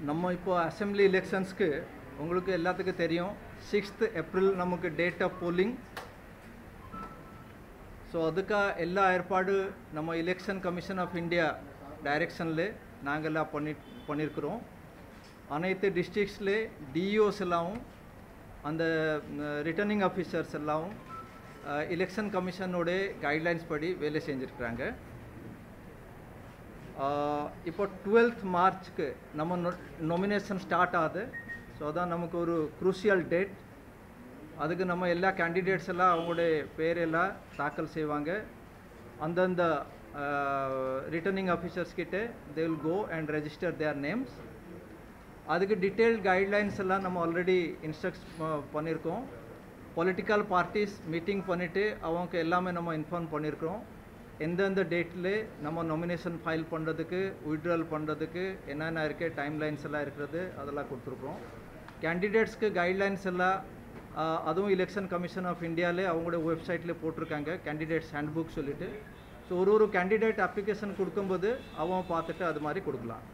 நம்ம இப்போ அசெம்பிளி எலெக்ஷன்ஸ்க்கு உங்களுக்கு எல்லாத்துக்கும் தெரியும் 6th ஏப்ரல் நமக்கு டேட் ஆஃப் போலிங். ஸோ அதுக்காக எல்லா ஏற்பாடு நம்ம எலெக்ஷன் கமிஷன் ஆஃப் இந்தியா டைரெக்ஷனில் நாங்கள்லாம் பண்ணியிருக்கிறோம். அனைத்து டிஸ்ட்ரிக்ட்ஸில் டிஇஓஸ் எல்லாம் அந்த ரிட்டர்னிங் ஆஃபீஸர்ஸ் எல்லாம் எலெக்ஷன் கமிஷனோட கைட்லைன்ஸ் படி வேலை செஞ்சுருக்குறாங்க. இப்போ 12th மார்ச்சுக்கு நம்ம நாமினேஷன் ஸ்டார்ட் ஆகுது. ஸோ அதான் நமக்கு ஒரு குரூஷியல் டேட். அதுக்கு நம்ம எல்லா கேண்டிடேட்ஸ் எல்லாம் அவங்களுடைய பேரெல்லாம் தாக்கல் செய்வாங்க. அந்தந்த ரிட்டர்னிங் ஆஃபீஸர்ஸ் கிட்டே they will go and register their names. அதுக்கு டீட்டெயில்ட் கைட்லைன்ஸ் எல்லாம் நம்ம ஆல்ரெடி இன்ஸ்ட்ரக்ட் பண்ணியிருக்கோம். பொலிட்டிக்கல் பார்ட்டிஸ் மீட்டிங் பண்ணிவிட்டு அவங்க எல்லாமே நம்ம இன்ஃபார்ம் பண்ணியிருக்கிறோம். எந்தெந்த டேட்டில் நம்ம நாமினேஷன் ஃபைல் பண்ணுறதுக்கு விட்ரால் பண்ணுறதுக்கு என்னென்ன இருக்குது டைம்லைன்ஸ் எல்லாம் இருக்கிறது அதெல்லாம் கொடுத்துருக்குறோம். கேண்டிடேட்ஸ்க்கு கைட்லைன்ஸ் எல்லாம் அதுவும் எலெக்ஷன் கமிஷன் ஆஃப் இந்தியாவிலே அவங்களோட வெப்சைட்டில் போட்டிருக்காங்க, கேண்டிடேட்ஸ் ஹேண்ட்புக் சொல்லிவிட்டு. ஸோ ஒரு கேண்டிடேட் அப்ளிகேஷன் கொடுக்கும்போது அவன் பார்த்துட்டு அது மாதிரி கொடுக்கலாம்.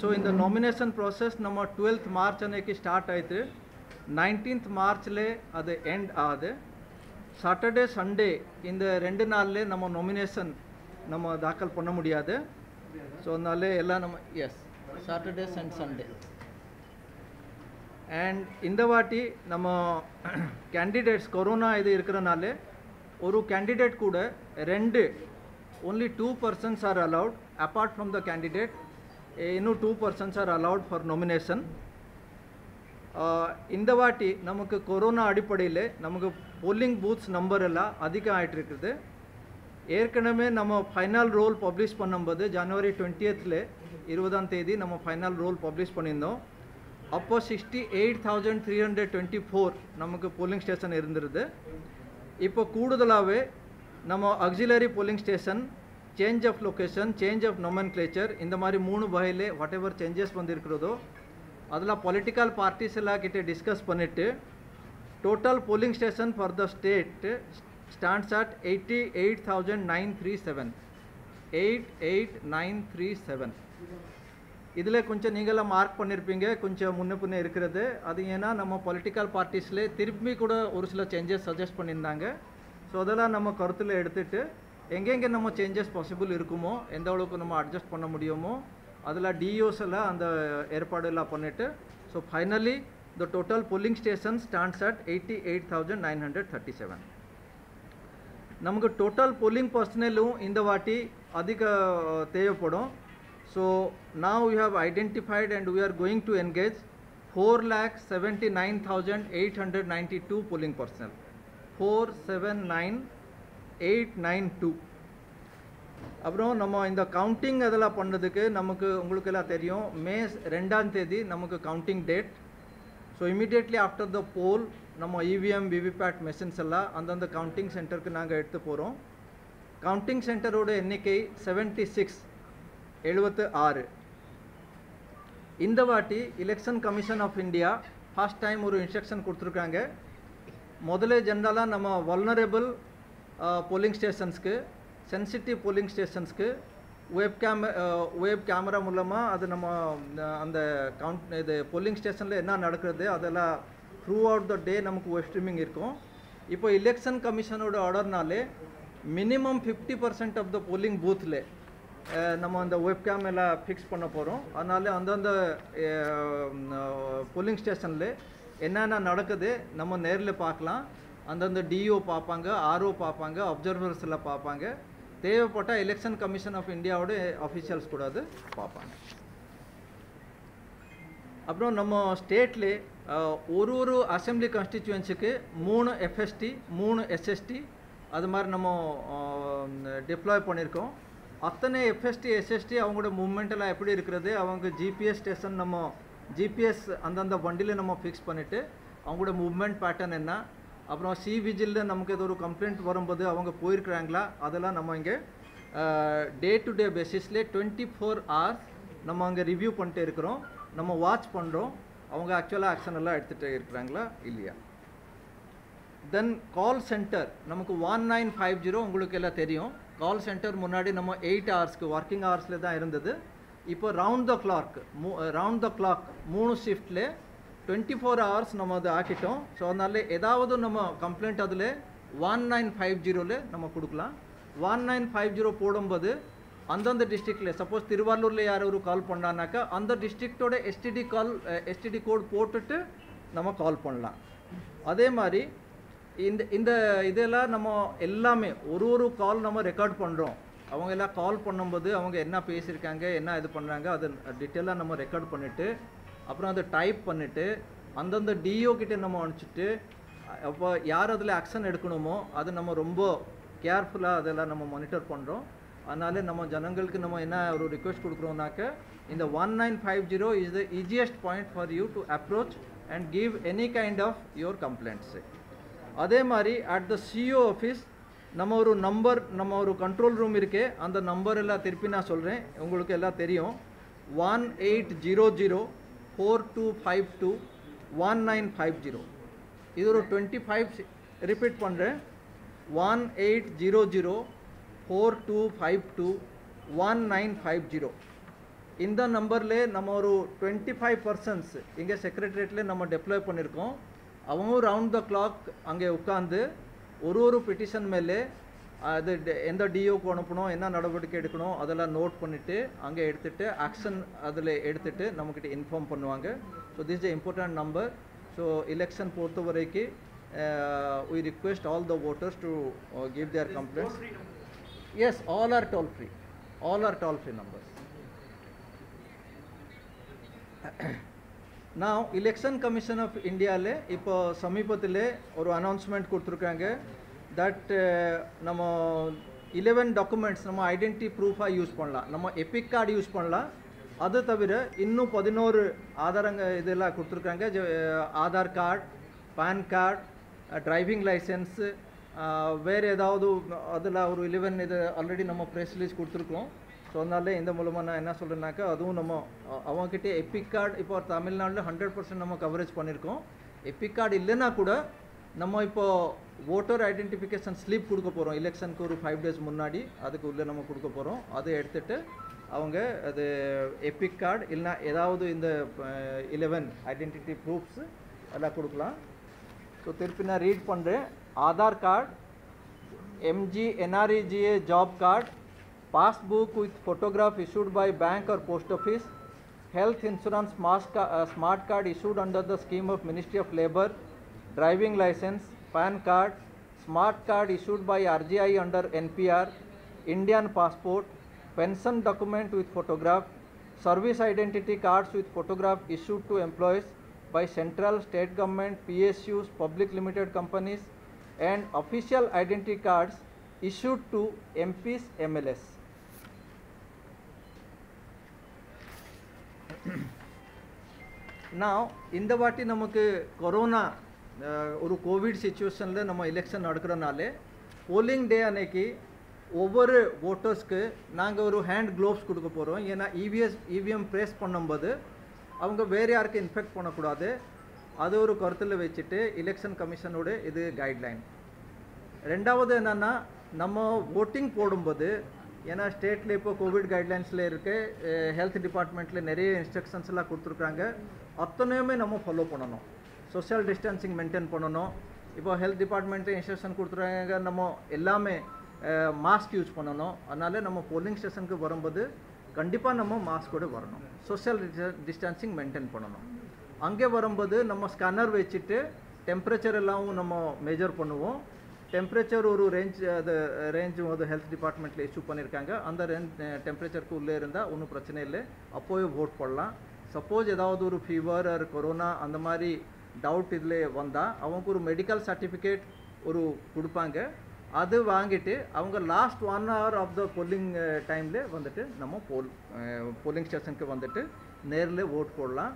ஸோ இந்த நாமினேஷன் ப்ராசஸ் நம்ம 12th மார்ச் அன்னைக்கு ஸ்டார்ட் ஆகிட்டு 19th மார்ச்சில் அது எண்ட் ஆகுது. சாட்டர்டே சண்டே இந்த 2 நாள்ல நம்ம நாமினேஷன் நம்ம தாக்கல் பண்ண முடியாது. ஸோ அதனால எல்லாம் நம்ம சாட்டர்டேஸ் அண்ட் சண்டே. அண்ட் இந்த வாட்டி நம்ம கேண்டிடேட்ஸ் கொரோனா இது இருக்கிறனால ஒரு கேண்டிடேட் கூட only 2 persons are allowed apart from the candidate. இன்னும் 2 persons are allowed for nomination. இந்த வாட்டி நமக்கு கொரோனா அடிப்படையில் நமக்கு போலிங் பூத்ஸ் நம்பர் எல்லாம் அதிகம் ஆகிட்டு இருக்குது. ஏற்கனவே நம்ம ஃபைனல் ரோல் பப்ளிஷ் பண்ணும்போது ஜனவரி 20ஆம் தேதி நம்ம ஃபைனல் ரோல் பப்ளிஷ் பண்ணியிருந்தோம். அப்போ 68,324 நமக்கு போலிங் ஸ்டேஷன் இருந்துருது. இப்போ கூடுதலாகவே நம்ம auxiliary polling station, change of location, change of nomenclature இந்த மாதிரி 3 வகையில் வாட் எவர் சேஞ்சஸ் வந்திருக்கிறதோ அதில் பொலிட்டிக்கல் பார்ட்டிஸ் எல்லாம் கிட்டே டிஸ்கஸ் பண்ணிவிட்டு total polling station for the state stands at 88,937. 88,937. இதில் கொஞ்சம் நீங்களாம் மார்க் பண்ணியிருப்பீங்க, கொஞ்சம் முன்னே இருக்கிறது. அது ஏன்னா நம்ம பொலிட்டிக்கல் பார்ட்டிஸில் திரும்பி கூட ஒரு சில சேஞ்சஸ் சஜஸ்ட் பண்ணியிருந்தாங்க. ஸோ அதெல்லாம் நம்ம கருத்தில் எடுத்துகிட்டு எங்கெங்கே நம்ம சேஞ்சஸ் பாசிபிள் இருக்குமோ, எந்த அளவுக்கு நம்ம அட்ஜஸ்ட் பண்ண முடியுமோ அதில் டிஓஸ் எல்லாம் அந்த ஏற்பாடு எல்லாம் பண்ணிவிட்டு so finally the total polling station stands at 88,937. நமக்கு டோட்டல் போலிங் பர்சனலும் இந்த வாட்டி அதிக தேவைப்படும். So now we have identified and we are going to engage 4,79,892 polling personnel. 479,892. அப்புறம் நம்ம இந்த கவுண்டிங் அதெல்லாம் பண்ணுறதுக்கு நமக்கு உங்களுக்கு எல்லாம் தெரியும் மே 2ஆம் தேதி நமக்கு counting date. So immediately after the poll நம்ம இவிஎம் விவிபேட் மெஷின்ஸ் எல்லாம் அந்தந்த கவுண்டிங் சென்டருக்கு நாங்கள் எடுத்து போகிறோம். கவுண்டிங் சென்டரோட எண்ணிக்கை 76. இந்த வாட்டி election commission of India first time ஒரு இன்ஸ்ட்ரக்ஷன் கொடுத்துருக்காங்க. முதல்ல ஜென்ரலாக நம்ம வல்னரபிள் போலிங் ஸ்டேஷன்ஸ்க்கு, சென்சிட்டிவ் போலிங் ஸ்டேஷன்ஸ்க்கு வெப் கேமரா மூலமாக அது நம்ம அந்த இது போலிங் ஸ்டேஷனில் என்ன நடக்கிறது அதெல்லாம் த்ரூ அவுட் த டே நமக்கு வெப் ஸ்ட்ரீமிங் இருக்கும். இப்போ எலெக்ஷன் கமிஷனோட ஆர்டர்னாலே மினிமம் 50% ஆஃப் த போலிங் பூத்தில் நம்ம அந்த வெப் கேம் எல்லாம் ஃபிக்ஸ் பண்ண போகிறோம். அதனால அந்தந்த போலிங் ஸ்டேஷனில் என்னென்ன நடக்குது நம்ம நேரில் பார்க்கலாம். அந்தந்த டிஓ பார்ப்பாங்க, ஆர்ஓ பார்ப்பாங்க, அப்சர்வர்ஸ் எல்லாம் பார்ப்பாங்க. தேவைப்பட்டால் எலெக்ஷன் கமிஷன் ஆஃப் இந்தியாவோட அஃபிஷியல்ஸ் கூட அது பார்ப்பாங்க. அப்புறம் நம்ம ஸ்டேட்டில் ஒரு அசெம்பிளி கான்ஸ்டிச்சுவன்சிக்கு 3 FST 3 SST அது மாதிரி நம்ம டிப்ளாய் பண்ணியிருக்கோம். அத்தனை FST SST அவங்களோட மூவ்மெண்ட் எல்லாம் எப்படி இருக்கிறது, அவங்க ஜிபிஎஸ் ஸ்டேஷன் நம்ம ஜிபிஎஸ் அந்தந்த வண்டியில் நம்ம ஃபிக்ஸ் பண்ணிவிட்டு அவங்களோட மூவ்மெண்ட் பேட்டர்ன் என்ன, அப்புறம் விஜிலில் நமக்கு ஏதோ ஒரு கம்ப்ளைண்ட் வரும்போது அவங்க போயிருக்கிறாங்களா அதெல்லாம் நம்ம இங்கே டே டு டே பேசிஸில் 24 hours நம்ம அங்கே ரிவ்யூ பண்ணிட்டு இருக்கிறோம். நம்ம வாட்ச் பண்ணுறோம் அவங்க ஆக்சுவலாக ஆக்ஷன் எல்லாம் எடுத்துகிட்டு இருக்கிறாங்களா இல்லையா. தென் கால் சென்டர் நமக்கு 1950 உங்களுக்கு எல்லாம் தெரியும். கால் சென்டர் முன்னாடி நம்ம 8 hours ஒர்க்கிங் ஹவர்ஸில் தான் இருந்தது. இப்போ ரவுண்ட் த கிளாக் 3 ஷிஃப்ட்ல 24 hours நம்ம அதை ஆக்கிட்டோம். ஸோ அதனால ஏதாவது நம்ம கம்ப்ளைண்ட் அதில் 1950ல நம்ம கொடுக்கலாம். 1950 போடும்போது அந்தந்த டிஸ்ட்ரிக்டில் சப்போஸ் திருவாரூரில் யார் ஒரு கால் பண்ணானாக்கா அந்த டிஸ்ட்ரிக்டோட எஸ்டிடி கோட் போட்டுட்டு நம்ம கால் பண்ணலாம். அதே மாதிரி இந்த இதெல்லாம் நம்ம எல்லாமே ஒரு கால் நம்ம ரெக்கார்ட் பண்ணுறோம். அவங்க எல்லாம் கால் பண்ணும்போது அவங்க என்ன பேசியிருக்காங்க, என்ன இது பண்ணுறாங்க, அதை டீட்டெயிலாக நம்ம ரெக்கார்ட் பண்ணிவிட்டு அப்புறம் அதை டைப் பண்ணிவிட்டு அந்தந்த டிஓ கிட்டே நம்ம அனுப்பிச்சிட்டு அப்போ யார் அதில் ஆக்ஷன் எடுக்கணுமோ அது நம்ம ரொம்ப கேர்ஃபுல்லாக அதெல்லாம் நம்ம மானிட்டர் பண்ணுறோம். அதனால நம்ம ஜனங்களுக்கு நம்ம என்ன ஒரு ரிக்வெஸ்ட் கொடுக்குறோம்னாக்க இந்த 1950 is the easiest point for you to approach and give any kind of your complaints. அதே மாதிரி அட் த சிஓ ஆஃபீஸ் நம்ம ஒரு நம்பர், நம்ம ஒரு கண்ட்ரோல் ரூம் இருக்கே, அந்த நம்பர் எல்லாம் திருப்பி நான் சொல்கிறேன், உங்களுக்கு எல்லாம் தெரியும். 1800-4252-1950. இது ஒரு 25 ரிப்பீட் பண்ணுறேன். 1800-4252-1950. இந்த நம்பரில் நம்ம ஒரு 25 persons இங்கே செக்ரட்டரியேட்டில் நம்ம டெப்ளாய் பண்ணியிருக்கோம். அவங்க ரவுண்ட் த கிளாக் அங்கே உட்காந்து ஒரு பெட்டிஷன் மேலே அது எந்த டிஓக்கு அனுப்பணும், என்ன நடவடிக்கை எடுக்கணும் அதெல்லாம் நோட் பண்ணிவிட்டு அங்கே எடுத்துகிட்டு ஆக்ஷன் அதில் எடுத்துகிட்டு நம்மக்கிட்ட இன்ஃபார்ம் பண்ணுவாங்க. So this is important number. So election பொறுத்த வரைக்கும் we request all the voters to give their complaints. Yes, all are toll free numbers. Now election commission of India le ipo samipatile oru announcement கொடுத்திருக்காங்க that நம்ம 11 documents நம்ம identity ப்ரூஃபாக use பண்ணலாம். நம்ம Epic card use பண்ணலாம். அது தவிர இன்னும் 11 ஆதாரங்க இதெல்லாம் கொடுத்துருக்காங்க. Aadhaar card, PAN card, driving license, வேறு ஏதாவது அதில் ஒரு 11 இது ஆல்ரெடி நம்ம ப்ரெஸ் ரிலீஸ் கொடுத்துருக்கோம். ஸோ அதனால இந்த மூலமாக நான் என்ன சொல்கிறேன்னாக்கா அதுவும் நம்ம அவங்கக்கிட்ட எபிக் கார்டு இப்போ தமிழ்நாட்டில் 100% நம்ம கவரேஜ் பண்ணியிருக்கோம். எபிக் கார்டு இல்லைன்னா கூட நம்ம இப்போது ஓட்டர் ஐடென்டிஃபிகேஷன் ஸ்லிப் கொடுக்க போகிறோம். எலெக்ஷனுக்கு ஒரு 5 days முன்னாடி அதுக்கு உள்ளே நம்ம கொடுக்க போகிறோம். அதை எடுத்துகிட்டு அவங்க அது எபிக் கார்டு இல்லைனா ஏதாவது இந்த 11 ஐடென்டிட்டி ப்ரூஃப்ஸ் எல்லாம் கொடுக்கலாம். ஸோ திருப்பி நான் ரீட் பண்ணுறேன். Aadhaar card, MGNREGA job card, passbook with photograph issued by bank or post office, health insurance smart card issued under the scheme of Ministry of Labour, driving license, PAN card, smart card issued by RGI under NPR, Indian passport, pension document with photograph, service identity cards with photograph issued to employees by central, state government, PSUs, public limited companies, and official identity cards issued to MPs, MLS. Now இந்த வாட்டி நமக்கு corona ஒரு Covid சிச்சுவேஷனில் நம்ம election நடக்கிறனாலே polling டே அன்னைக்கு ஒவ்வொரு ஓட்டர்ஸ்க்கு நாங்கள் ஒரு hand gloves கொடுக்க போகிறோம். ஏன்னா இவிஎம் ப்ரெஸ் பண்ணும்போது அவங்க வேறு யாருக்கு இன்ஃபெக்ட் பண்ணக்கூடாது. அது ஒரு கருத்தில் வச்சுட்டு எலெக்ஷன் கமிஷனோட இது கைட்லைன். ரெண்டாவது என்னென்னா நம்ம ஓட்டிங் போடும்போது ஏன்னா ஸ்டேட்டில் இப்போ கோவிட் கைட்லைன்ஸில் இருக்க ஹெல்த் டிபார்ட்மெண்ட்டில் நிறைய இன்ஸ்ட்ரக்ஷன்ஸ்லாம் கொடுத்துருக்காங்க. அத்தனையுமே நம்ம ஃபாலோ பண்ணணும். சோஷியல் டிஸ்டன்சிங் மெயின்டைன் பண்ணணும். இப்போ ஹெல்த் டிபார்ட்மெண்ட்டு இன்ஸ்ட்ரக்ஷன் கொடுத்துருக்காங்க நம்ம எல்லாமே மாஸ்க் யூஸ் பண்ணணும். அதனால் நம்ம போலிங் ஸ்டேஷனுக்கு வரும்போது கண்டிப்பாக நம்ம மாஸ்கோடு வரணும். சோஷியல் டிஸ்டன்சிங் மெயின்டைன் பண்ணணும். அங்கே வரும்போது நம்ம ஸ்கேனர் வச்சுட்டு டெம்பரேச்சர் எல்லாம் நம்ம மெஜர் பண்ணுவோம். டெம்பரேச்சர் ஒரு ரேஞ்ச் வந்து ஹெல்த் டிபார்ட்மெண்ட்டில் இஷ்யூ பண்ணியிருக்காங்க. அந்த டெம்பரேச்சருக்கு உள்ளே இருந்தால் ஒன்றும் பிரச்சனை இல்லை, அப்போவே ஓட் போடலாம். சப்போஸ் ஏதாவது ஒரு ஃபீவர் ஆர் கொரோனா அந்த மாதிரி டவுட் இதில் வந்தால் அவங்க ஒரு மெடிக்கல் சர்டிஃபிகேட் ஒரு கொடுப்பாங்க. அது வாங்கிட்டு அவங்க last 1 hour of the polling டைமில் வந்துட்டு நம்ம போலிங் ஸ்டேஷனுக்கு வந்துட்டு நேரில் ஓட் போடலாம்.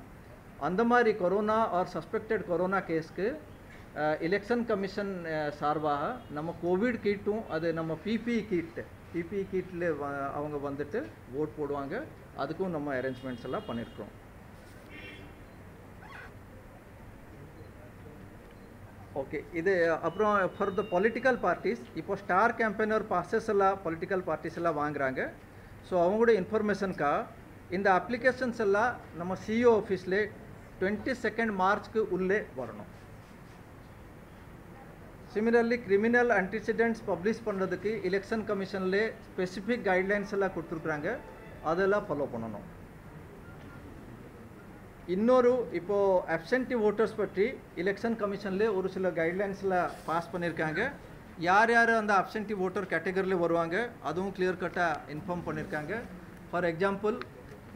அந்த மாதிரி கொரோனா ஆர் சஸ்பெக்டட் கொரோனா கேஸ்க்கு எலெக்ஷன் கமிஷன் சார்பாக நம்ம கோவிட் கிட்டும் அது நம்ம பிபிஇ கிட்டில் அவங்க வந்துட்டு ஓட் போடுவாங்க. அதுக்கும் நம்ம அரேஞ்ச்மெண்ட்ஸ் எல்லாம் பண்ணியிருக்கிறோம். ஓகே, இது அப்புறம் ஃபார் த பொலிட்டிக்கல் பார்ட்டிஸ் இப்போ ஸ்டார் கேம்பெயினர் பாசஸ் எல்லாம் பொலிட்டிக்கல் பார்ட்டிஸ் எல்லாம் வாங்குறாங்க. ஸோ அவங்களோட இன்ஃபர்மேஷனுக்காக இந்த அப்ளிகேஷன்ஸ் எல்லாம் நம்ம சிஇஓ ஆஃபீஸில் 22 மார்ச்க்கு உள்ளே வரணும். சிமிலர்லி கிரிமினல் ஆன்டிசிடென்ட்ஸ் பப்ளிஷ் பண்ணுறதுக்கு எலெக்ஷன் கமிஷனில் ஸ்பெசிஃபிக் கைட்லைன்ஸ் எல்லாம் கொடுத்துருக்குறாங்க, அதெல்லாம் ஃபாலோ பண்ணணும். இன்னொரு இப்போது அப்சென்டி ஓட்டர்ஸ் பற்றி எலெக்ஷன் கமிஷனில் ஒரு சில கைட்லைன்ஸில் பாஸ் பண்ணியிருக்காங்க. யார் யார் அந்த அப்சென்டி ஓட்டர் கேட்டகரியில் வருவாங்க அதுவும் கிளியர் கட்டாக இன்ஃபார்ம் பண்ணியிருக்காங்க. ஃபார் எக்ஸாம்பிள்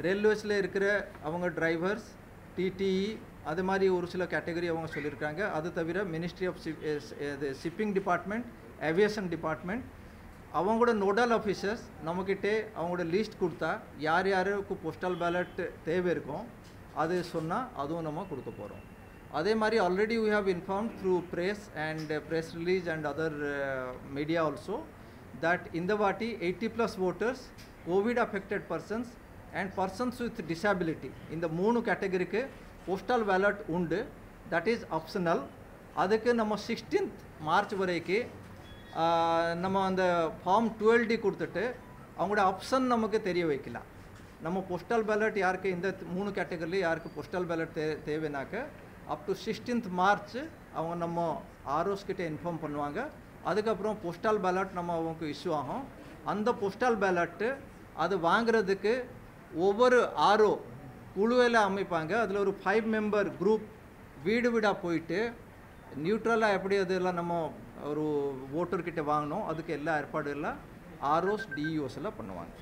ரயில்வேஸில் இருக்கிற அவங்க டிரைவர்ஸ், டிடிஇ, அது மாதிரி ஒரு சில கேட்டகரி அவங்க சொல்லியிருக்காங்க. அது தவிர ministry of shipping department, aviation department, அவங்களோட நோடல் ஆஃபீஸர்ஸ் நம்மக்கிட்டே அவங்களோட லிஸ்ட் கொடுத்தா யார் யாருக்கு போஸ்டல் பேலட் தேவை இருக்கும் அது சொன்னால் அதுவும் நம்ம கொடுக்க போகிறோம். அதே மாதிரி already we have informed through press and press release and other media also that இந்த வாட்டி 80+ voters, COVID affected persons and persons with disability இந்த 3 கேட்டகரிக்கு போஸ்டல் பேலட் உண்டு. That is optional. அதுக்கு நம்ம 16th மார்ச் வரைக்கும் நம்ம அந்த ஃபார்ம் 12D கொடுத்துட்டு அவங்களோட ஆப்ஷன் நமக்கு தெரிய வைக்கலாம். நம்ம போஸ்டல் பேலட் யாருக்கு இந்த 3 கேட்டகரியில் யாருக்கு போஸ்டல் பேலட் தேவைனாக்க அப் டு 16th மார்ச் அவங்க நம்ம ஆர்ஓஸ் கிட்டே இன்ஃபார்ம் பண்ணுவாங்க. அதுக்கப்புறம் போஸ்டல் பேலட் நம்ம அவங்களுக்கு இஷ்யூ ஆகும். அந்த போஸ்டல் பேலட்டு அது வாங்கிறதுக்கு ஒவ்வொரு ஆர்ஓ குழுவில் அமைப்பாங்க. அதில் ஒரு 5 மெம்பர் குரூப் வீடு வீடாக போயிட்டு நியூட்ரலாக எப்படி அதெல்லாம் நம்ம ஒரு ஓட்டர்கிட்ட வாங்கினோம் அதுக்கு எல்லா ஏற்பாடு எல்லாம் ஆர்ஓஸ் டிஇஓஸ் எல்லாம் பண்ணுவாங்க.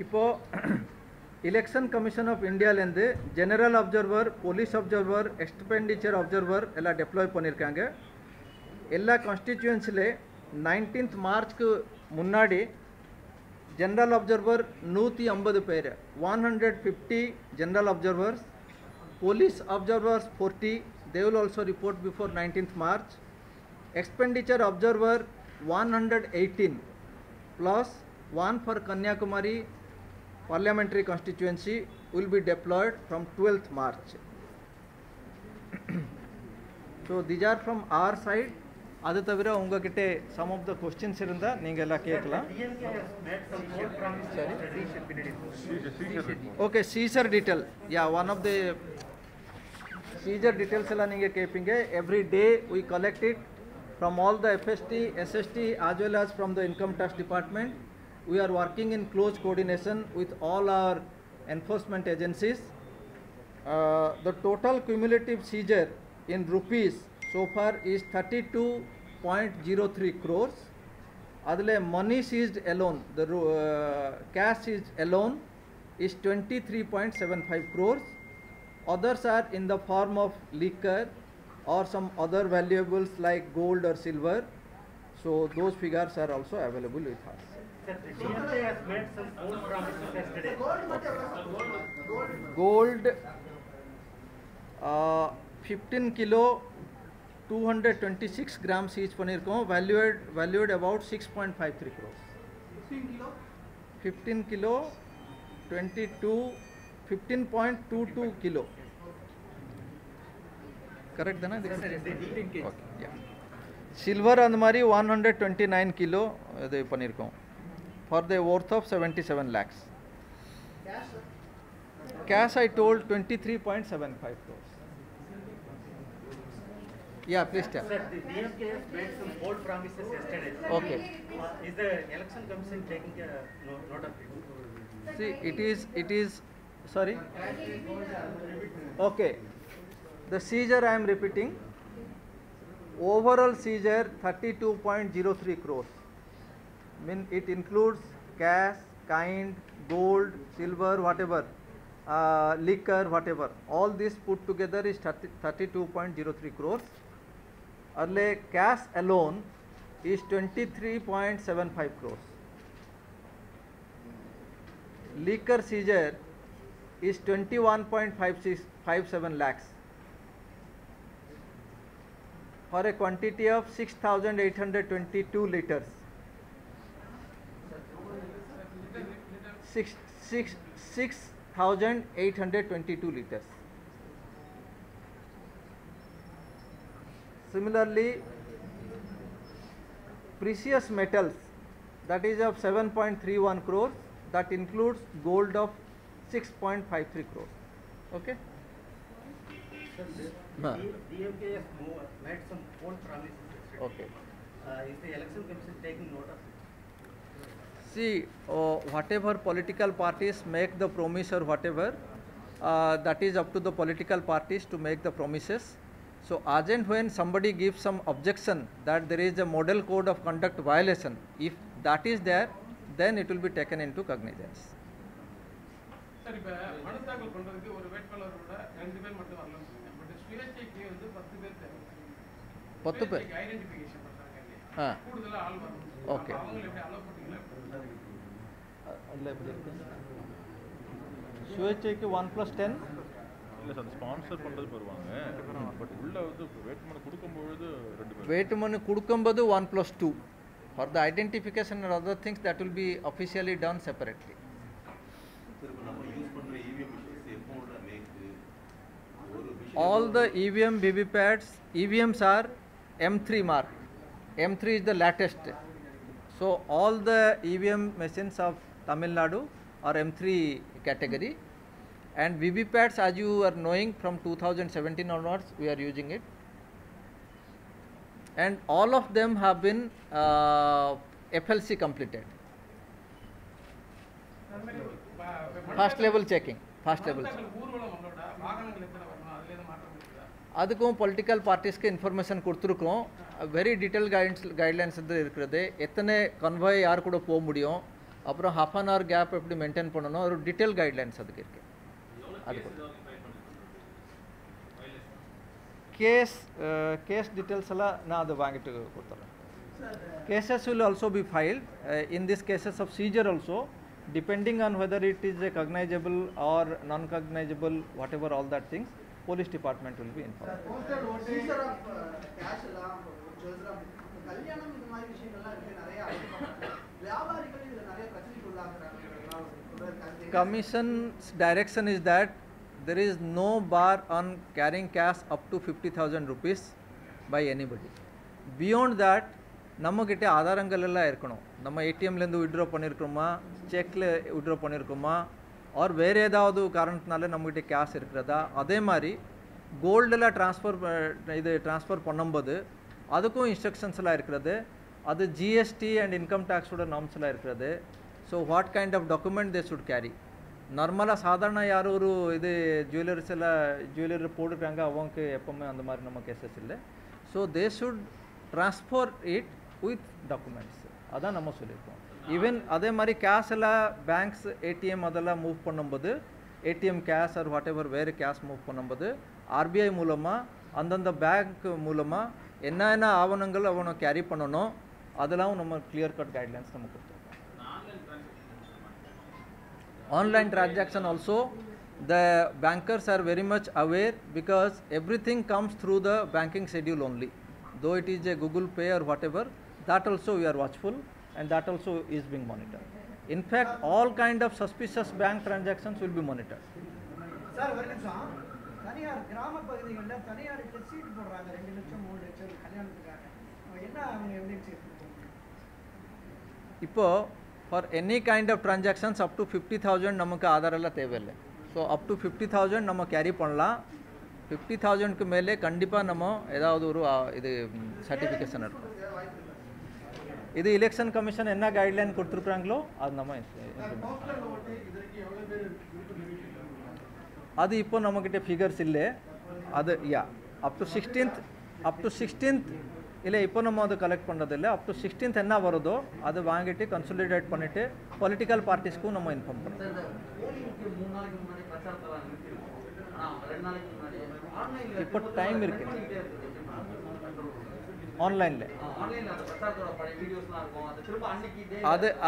இப்போது எலெக்ஷன் கமிஷன் ஆஃப் இந்தியாவிலேருந்து general observer, police observer, expenditure observer எல்லாம் டெப்ளாய் பண்ணியிருக்காங்க. எல்லா கான்ஸ்டிடியூன்ஸில் 19th மார்ச்க்கு முன்னாடி ஜெனரல் அப்சர்வர் 150 பேர், 150 general observers, police observers 40, they will also report before 19th March. Expenditure observer 118 plus 1 for Kanyakumari parliamentary constituency will be deployed from 12th March. So these are from our side. அது தவிர உங்ககிட்ட some of the questions இருந்தா நீங்க எல்லாம் கேட்கலாம். Okay, seizure detail. Yeah, one of the seizure details எல்லாம் நீங்க கேட்பீங்க. Every day we collect it from all the FST, SST as well as from the income tax department. We are working in close coordination with all our enforcement agencies. The total cumulative seizure in rupees so far is 32.03 crores. Adle money seized alone, the cash seized alone is 23.75 crores. Others are in the form of liquor or some other valuables like gold or silver. So those figures are also available with us. Sir, the DMK has made some gold promises yesterday. Gold 15 kilo 226 grams each பண்ணிருக்கோம். valued about 6.53 crores. 15 kilo 15.22 kilo. Correct தானே? Okay, yeah. Silver அந்த மாதிரி 129 kilo இது பண்ணிருக்கோம். For the worth of 77 lakhs. Cash I told 23.75 crores. Yeah, please tell. Sir, the DMK has made some bold promises yesterday. Okay. Is the election commission taking a note of it? See, it is, sorry? Okay. The seizure I am repeating. Overall seizure 32.03 crores. It includes cash, kind, gold, silver, whatever, liquor, whatever. All this put together is 32.03 crores. Earlier cash alone is 23.75 crores. Liquor seizure is 21.57 lakhs for a quantity of 6,822 liters. 6,822 liters. Similarly, precious metals, that is of 7.31 crores, that includes gold of 6.53 crores. Okay. Sir, Huh. DMK has made some bold promises yesterday. Okay. Is the election commission taking note of it? See, whatever political parties make the promise or whatever, that is up to the political parties to make the promises. So as and when somebody gives some objection that there is a model code of conduct violation, if that is there, then it will be taken into cognizance. Sir இப்போ மனு தாக்கல் பண்ணுறதுக்கு ஒரு வேட்பாளரோட 2 பேர் மட்டும் வரலாம் but சுயேட்சைக்கு வந்து 10 பேர் தேவை 10 பேர் ஐடென்டிஃபிகேஷன் பண்ணுறாங்க ஆ கூடுதலாக ஆள் வரும் ஓகே அவங்களை எப்படி அலோவ் பண்ணிக்கலாம் அதில் எப்படி இருக்கு சுயேட்சைக்கு 1+10 இல்லை சார் ஸ்பான்சர் பண்ணுறது வருவாங்க பட் உள்ள வந்து வேட்புமனு கொடுக்கும்பொழுது 2 பேர் வேட்புமனு கொடுக்கும்போது 1+2 for the identification and other things that will be officially done separately. All the EVM VVPATs, EVMs are M3 mark. M3 is the latest. So all the EVM machines of Tamil Nadu are M3 category, and VVPATs, as you are knowing, from 2017 onwards we are using it, and all of them have been FLC completed. Fast level checking. Fast level checking. ஊர்வலம் அவங்களோட வாகனங்கள் எத்தனை வரணும் அதுல எதுவும் மாற்றம் இருக்குதா அதுக்கும் பொலிட்டிக்கல் பார்ட்டிஸ்க்கு இன்ஃபர்மேஷன் கொடுத்துருக்கோம். வெரி டீட்டெயில் கைட்லைன்ஸ் வந்து இருக்கிறது. எத்தனை கன்வாய் யார் கூட போக முடியும், அப்புறம் ஹாஃப் அன் ஹவர் கேப் எப்படி மெயின்டைன் பண்ணணும், ஒரு டீட்டெயில் கைட்லைன்ஸ் அதுக்கு இருக்குது. அது கேஸ் டீட்டெயில்ஸ் எல்லாம் நான் அதை வாங்கிட்டு கொடுத்துறேன். Cases will also be filed. In these cases of seizure also, depending on whether it is a cognizable or non-cognizable, whatever all that things, police department will be informed. Seizure of cash எல்லாம் ஜுவல்ஸ்லாம் கல்யாணம் இந்த மாதிரி விஷயங்கள்லாம் இருக்கு, நிறைய அழைக்கப்படுறாங்க. வியாபாரிகள் இதுல நிறைய பிரச்சனைக்கு உள்ளாக்குறாங்க. Commission's direction is that there is no bar on carrying cash up to 50,000 rupees by anybody. Beyond that, நம்மக்கிட்ட ஆதாரங்கள் எல்லாம் இருக்கணும். நம்ம ஏடிஎம்லேருந்து விட்ரா பண்ணியிருக்கோமா, செக்கில் விட்ரா பண்ணியிருக்கோமா, ஆர் வேறு ஏதாவது காரணத்தினால நம்மக்கிட்ட கேஷ் இருக்கிறதா, அதே மாதிரி கோல்டெல்லாம் ட்ரான்ஸ்ஃபர் பண்ணும்போது அதுக்கும் இன்ஸ்ட்ரக்ஷன்ஸ்லாம் இருக்கிறது. அது ஜிஎஸ்டி அண்ட் இன்கம் டேக்ஸோட நார்ம்ஸ்லாம் இருக்கிறது. So what kind of document they should carry. நார்மலாக சாதாரண யாரும் ஒரு இது ஜுவல்லரிஸ் எல்லாம் ஜுவல்லரி போட்டுருக்காங்க, அவங்களுக்கு எப்போவுமே அந்த மாதிரி நம்ம கேசஸ் இல்லை. So they should transfer it with documents. அதான் நம்ம சொல்லியிருக்கோம். ஈவன் அதே மாதிரி கேஷ் எல்லாம் பேங்க்ஸ் ஏடிஎம் அதெல்லாம் மூவ் பண்ணும்போது, ATM cash R what ever வேறு கேஷ் மூவ் பண்ணும்போது ஆர்பிஐ மூலமாக அந்தந்த பேங்க் மூலமாக என்ன ஆவணங்கள் அவனை கேரி பண்ணணும், அதெல்லாம் நம்ம கிளியர் கட் கைட்லைன்ஸ் நம்ம கொடுத்துருக்கோம். Online transaction also, the bankers are very much aware because everything comes through the banking schedule only. Though it is a Google Pay or whatever, that also we are watchful and that also is being monitored. In fact, all kind of suspicious bank transactions will be monitored. Sir ஒரு நிமிஷம், தனியார் கிராம பகுதிகளில் தனியார் சீட்டு போடுறாங்க 2 லட்சம் 3 லட்சம் கல்யாணத்துக்காக, என்ன அவங்க எவிடன்ஸ் எடுத்துருக்கோம்? இப்போ for any kind of transactions up to 50,000 நமக்கு ஆதாரெல்லாம் தேவையில்லை. ஸோ அப் டு 50,000 நம்ம கேரி பண்ணலாம். 50,000க்கு மேலே கண்டிப்பாக நம்ம ஏதாவது ஒரு இது சர்டிஃபிகேஷன் இருக்கும். இது எலெக்ஷன் கமிஷன் என்ன கைட்லைன் கொடுத்துருக்குறாங்களோ அது நம்ம அது இப்போ நம்மக்கிட்ட ஃபிகர்ஸ் இல்லை. அது அப் டு 16th இல்லை, இப்போ நம்ம அது கலெக்ட் பண்ணுறதில்லை. அப் டு 16th என்ன வருதோ அதை வாங்கிட்டு கன்சாலிடேட் பண்ணிவிட்டு பொலிட்டிக்கல் பார்ட்டிஸ்க்கும் நம்ம இன்ஃபார்ம் பண்ணுறோம். இப்போ டைம் இருக்கு ஆன்லைனில்.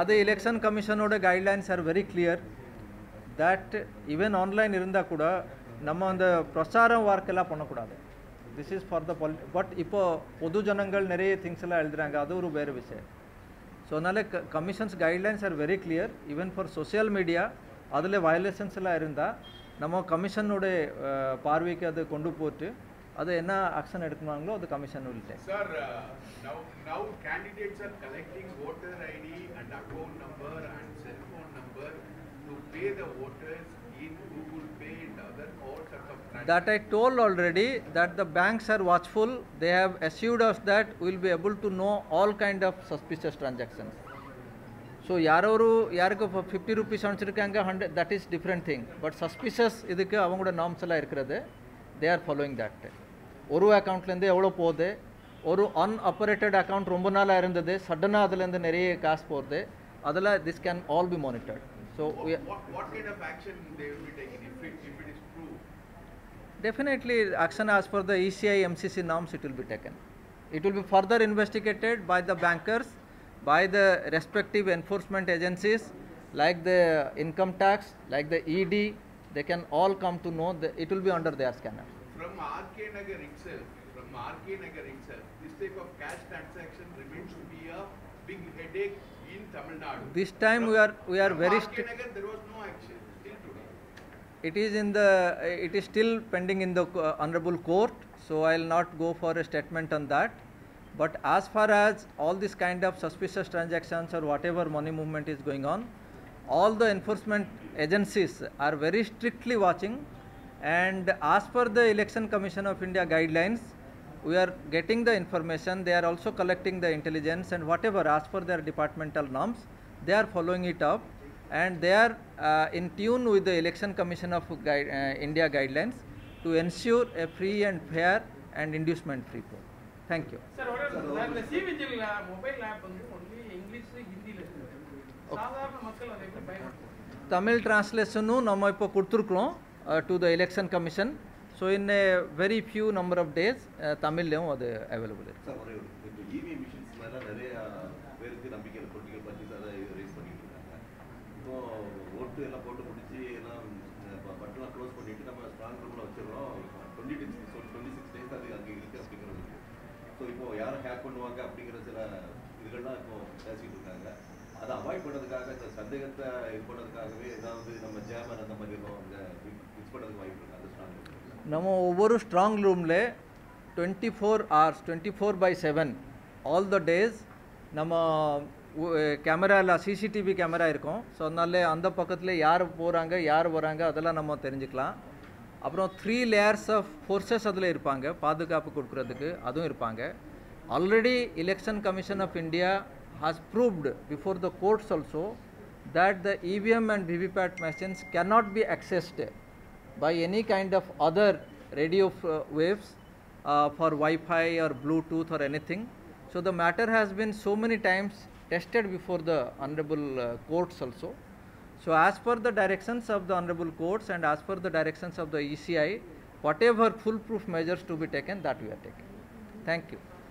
அது எலெக்ஷன் கமிஷனோட guidelines are very clear that even online இருந்தால் கூட நம்ம அந்த பிரச்சாரம் ஒர்க்கெல்லாம் பண்ணக்கூடாது. This is for the but இப்போது பொது ஜனங்கள் நிறைய திங்ஸ் எல்லாம் எழுதுறாங்க, அது ஒரு வேறு விஷயம். ஸோ அதனால் commissions guidelines are very clear. Even for social media அதில் வயலேஷன்ஸ் எல்லாம் இருந்தால் நம்ம கமிஷனோட பார்வைக்கு அதை கொண்டு போட்டு அது என்ன ஆக்ஷன் எடுக்கணுங்களோ அது commission will take. Sir, now candidates are collecting voter ID and account number and cell phone number to pay the voters in Google Pay and other all sorts of transactions. That I told already that the banks are watchful. They have assured us that we will be able to know all kind of suspicious transactions. So யாருக்கு 50 rupees அனுப்பிச்சிருக்காங்க 100, that is different thing. But suspicious இதுக்கு அவங்களோட norms எல்லாம் இருக்கிறது. They are following that. ஒரு அக்கௌண்ட்லேருந்து எவ்வளோ போகுது, ஒரு அன்ஆப்பரேட்டட் அக்கௌண்ட் ரொம்ப நாளாக இருந்தது, சடனாக அதுலேருந்து நிறைய காசு போகுது, அதில் this can all B monitored. So what kind of action they will be taking if it is proved? Definitely action as per the ECI MCC norms it will be taken. It will be further investigated by the bankers, by the respective enforcement agencies like the income tax, like the ED. They can all come to know that it will be under their scanner. From RK Nagar itself, this type of cash transaction remains to be a big headache in Tamil Nadu. This time we are very RK Nagar there was no action till today. it is still pending in the honorable court, so I will not go for a statement on that. But as far as all this kind of suspicious transactions or whatever money movement is going on, all the enforcement agencies are very strictly watching, and as per the Election Commission of India guidelines, we are getting the information. They are also collecting the intelligence, and whatever as per their departmental norms, they are following it up, and they are in tune with the Election Commission of India guidelines to ensure a free and fair and inducement free poll. Thank you. Sir இந்த சிவிஜில் mobile app வந்து only English ஹிந்தியில் இருக்குது. சாதாரண மக்கள் அதை எப்படி பயன்படுத்தும்? தமிழ் டிரான்ஸ்லேஷனும் நம்ம இப்போ கொடுத்துருக்குறோம் to the election commission, so in a very few number of days தமிழ்லையும் அது அவைலபிள் இருக்கு. சார் ஒரே இப்போ இவிஎம் மிஷின்ஸ் மேலே நிறைய பேருக்கு நம்பிக்கை பொலிட்டிக்கல் பார்ட்டிஸ் அதை ரைஸ் பண்ணிட்டு இருக்காங்க. இப்போ ஓட்டு எல்லாம் போட்டு முடிச்சு எல்லாம் பட்டெல்லாம் க்ளோஸ் பண்ணிட்டு நம்ம ஸ்ட்ராங் ரூமில் வச்சிடறோம். 26 days அது அங்கே இருக்குது அப்படிங்கிறது. ஸோ இப்போ யாரும் ஹேக் பண்ணுவாங்க அப்படிங்கிற சில இதுகள்லாம் இப்போ பேசிக்கிட்டு இருக்காங்க. அதை அவாய்ட் பண்ணுறதுக்காக இந்த சந்தேகத்தை இது பண்ணுறதுக்காகவே ஏதாவது நம்ம ஜேமன் அந்த மாதிரி மிக்ஸ் பண்ணுறதுக்கு வாய்ப்பு இருக்குது. அந்த ஸ்ட்ராங் ரூம் நம்ம ஒவ்வொரு ஸ்ட்ராங் ரூமில் 24 hours 24/7 ஆல் த டேஸ் நம்ம கேமராவில் சிசிடிவி கேமரா இருக்கும். ஸோ அதனால அந்த பக்கத்தில் யார் போகிறாங்க யார் வராங்க அதெல்லாம் நம்ம தெரிஞ்சுக்கலாம். அப்புறம் 3 layers ஆஃப் ஃபோர்ஸஸ் அதில் இருப்பாங்க, பாதுகாப்பு கொடுக்குறதுக்கு அதுவும் இருப்பாங்க. Already election commission of India has proved before the courts also that the EVM and VVPAT machines cannot be accessed by any kind of other radio waves for Wi-Fi or Bluetooth or anything. So the matter has been so many times tested before the honorable courts also. So as per the directions of the honorable courts and as per the directions of the ECI, whatever foolproof measures to be taken, that we are taking. Thank you.